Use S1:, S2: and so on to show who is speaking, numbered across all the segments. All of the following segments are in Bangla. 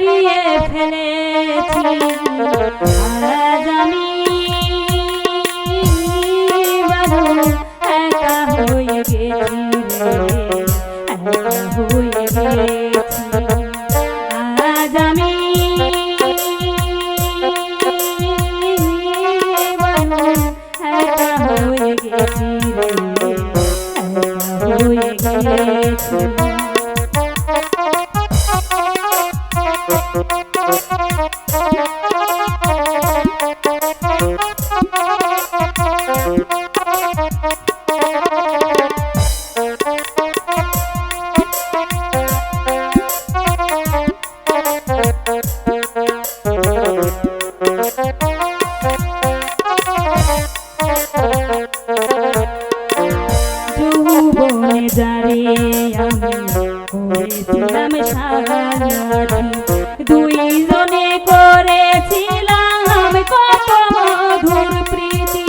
S1: হারিয়ে ফেলেছি। আজ আমি বড় একা হয়ে গেছি রে, একা হয়ে গেছি। আজ আমি বড় একা হয়ে গেছি রে, একা হয়ে গেছি। যৌবনে যারে আমি করেছিলাম সারাটি, দুইজনে করেছিলাম কত মধুর প্রীতি।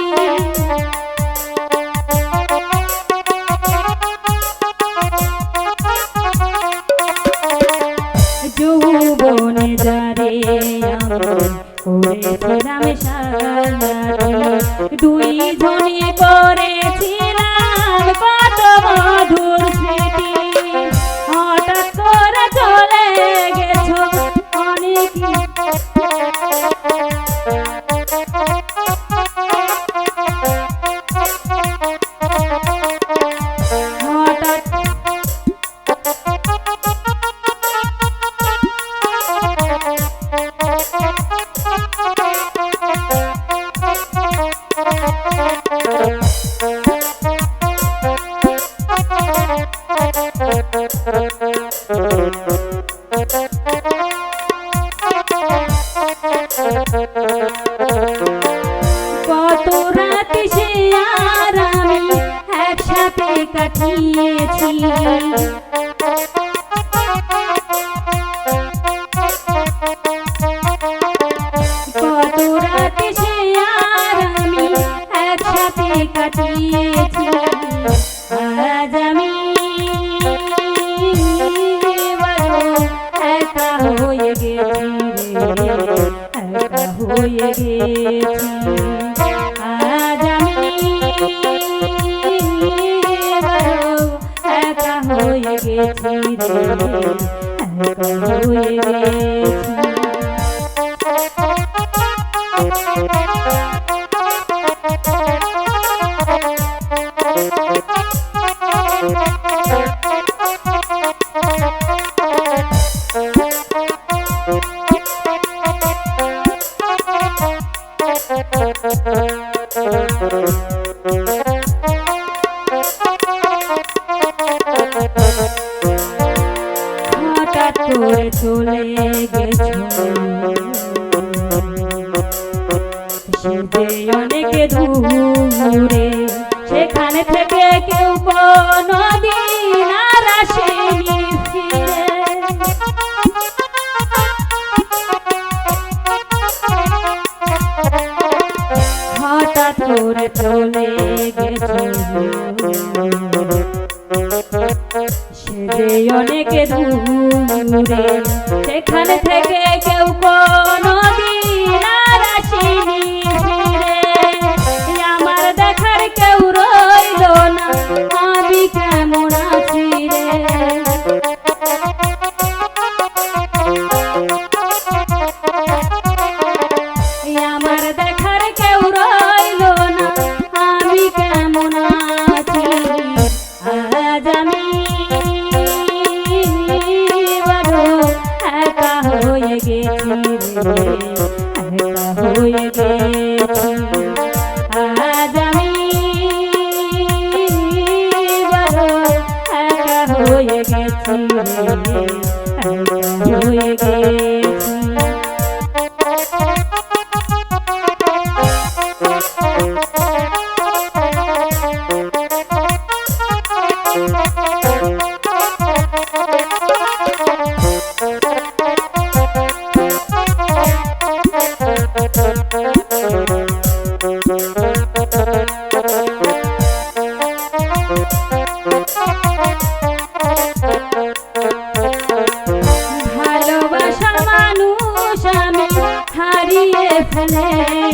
S1: যৌবনে যারে আমি করেছিলাম সারাটি, দুইজনে করেছিলাম কত মধুর স্মৃতি। হঠাৎ করে চলে গেছো অনেক, হঠাৎ কত রাত সে আর আমি একসাথে কাটিয়েছি। কত রাত সে আর আমি একসাথে কাটিয়েছি। আজ আমি বড় একা হয়ে গেছি রে, একা হয়ে গেছি। আজ আমি বড় একা হয়ে গেছি রে, একা হয়ে গেছি। হঠাৎ করে চলে গেছো সে যে অনেক দূরে, সেখানে থেকে কেউ কোনদিন আর আসেনি ফিরে। হঠাৎ করে চলে গেছো সে যে অনেক দূরে, সেখানে থেকে কেউ কোনদিন আর আসেনি ফিরে। আমার দেখার কেউ রইল না, আমি কেমন আছি রে। আমার দেখার কেউ রইল না, আমি কেমন আছি। আজ আমি বড় একা হয়ে গেছি রে, একা হয়ে গেছি। আজ আমি বড় একা হয়ে গেছি রে, একা হয়ে গেছি। ভালোবাসার ফেলে